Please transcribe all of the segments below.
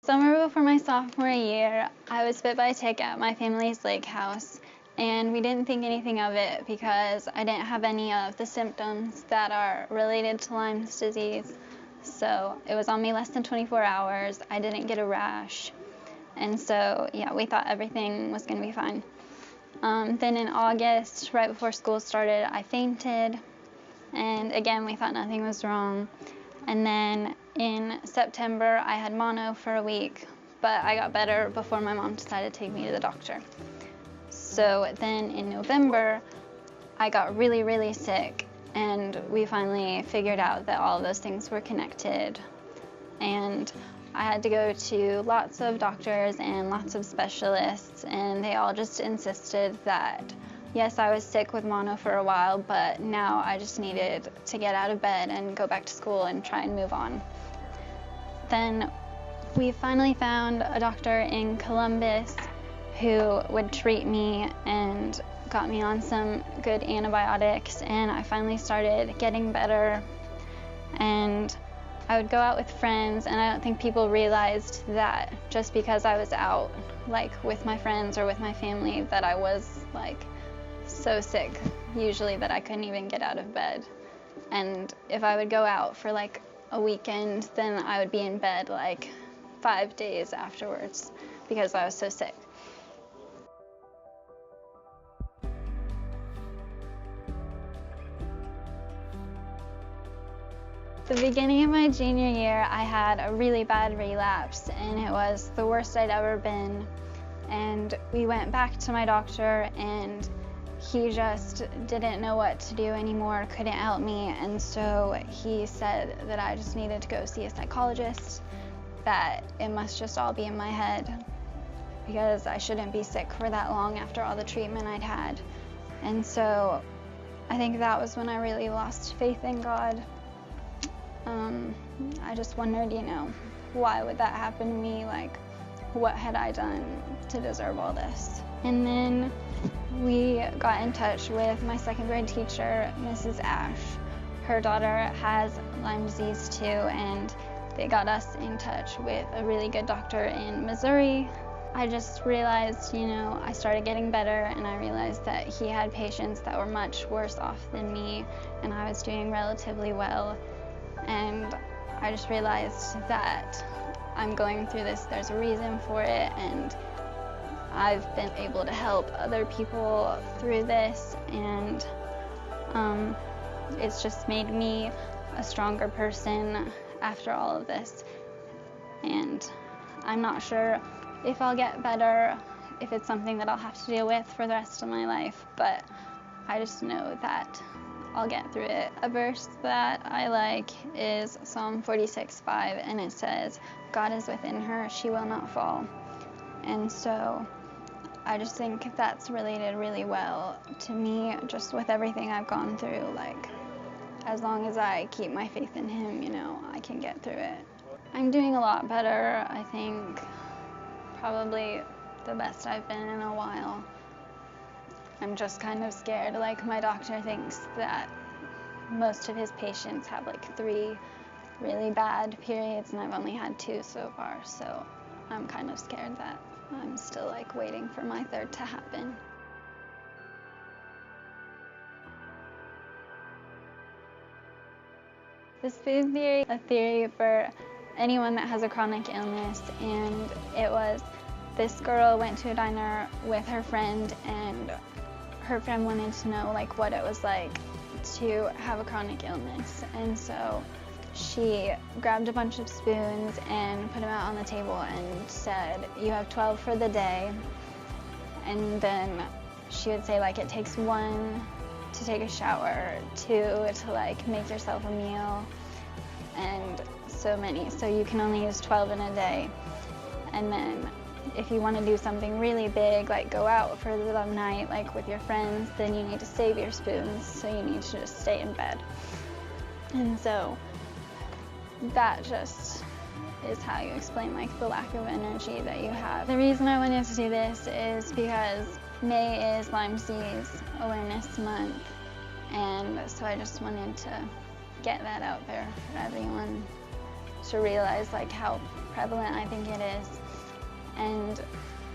Summer before my sophomore year, I was bit by a tick at my family's lake house, and we didn't think anything of it because I didn't have any of the symptoms that are related to Lyme disease. So it was on me less than 24 hours. I didn't get a rash. And so, yeah, we thought everything was going to be fine. Then in August, right before school started, I fainted. And again, we thought nothing was wrong. And then in September, I had mono for a week, but I got better before my mom decided to take me to the doctor. So then in November, I got really, really sick, and we finally figured out that all of those things were connected. And I had to go to lots of doctors and lots of specialists, and they all just insisted that yes, I was sick with mono for a while, but now I just needed to get out of bed and go back to school and try and move on. Then we finally found a doctor in Columbus who would treat me and got me on some good antibiotics, and I finally started getting better. And I would go out with friends, and I don't think people realized that just because I was out, like with my friends or with my family, that I was like so sick usually that I couldn't even get out of bed. And if I would go out for like a weekend, then I would be in bed like 5 days afterwards because I was so sick. The beginning of my junior year, I had a really bad relapse, and it was the worst I'd ever been. And we went back to my doctor, and he just didn't know what to do anymore, couldn't help me, and so he said that I just needed to go see a psychologist, that it must just all be in my head, because I shouldn't be sick for that long after all the treatment I'd had. And so I think that was when I really lost faith in God. I just wondered, why would that happen to me? Like, what had I done to deserve all this? And then we got in touch with my second grade teacher, Mrs. Ash. Her daughter has Lyme disease too, and they got us in touch with a really good doctor in Missouri. I just realized, I started getting better, and I realized that he had patients that were much worse off than me, and I was doing relatively well. And I just realized that I'm going through this, there's a reason for it, and I've been able to help other people through this, and it's just made me a stronger person after all of this. And I'm not sure if I'll get better, if it's something that I'll have to deal with for the rest of my life, but I just know that I'll get through it. A verse that I like is Psalm 46:5, and it says, "God is within her, she will not fall." And so I just think that's related really well to me, just with everything I've gone through. Like, as long as I keep my faith in him, I can get through it. I'm doing a lot better, I think, probably the best I've been in a while. I'm just kind of scared. Like, my doctor thinks that most of his patients have like 3 really bad periods, and I've only had 2 so far, so I'm kind of scared that I'm still like waiting for my 3rd to happen. This food theory is a theory for anyone that has a chronic illness, and it was this girl went to a diner with her friend, and her friend wanted to know like what it was like to have a chronic illness, and so she grabbed a bunch of spoons and put them out on the table and said, "You have 12 for the day." And then she would say like it takes 1 to take a shower, 2 to like make yourself a meal, and so many. So you can only use 12 in a day. And then if you want to do something really big, like go out for the night, like with your friends, then you need to save your spoons, so you need to just stay in bed. And so that just is how you explain like the lack of energy that you have. The reason I wanted to do this is because May is Lyme Disease Awareness Month, and so I just wanted to get that out there for everyone to realize like how prevalent I think it is. And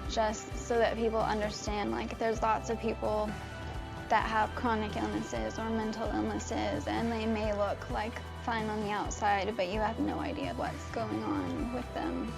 just so that people understand, like, there's lots of people that have chronic illnesses or mental illnesses, and they may look like fine on the outside, but you have no idea what's going on with them.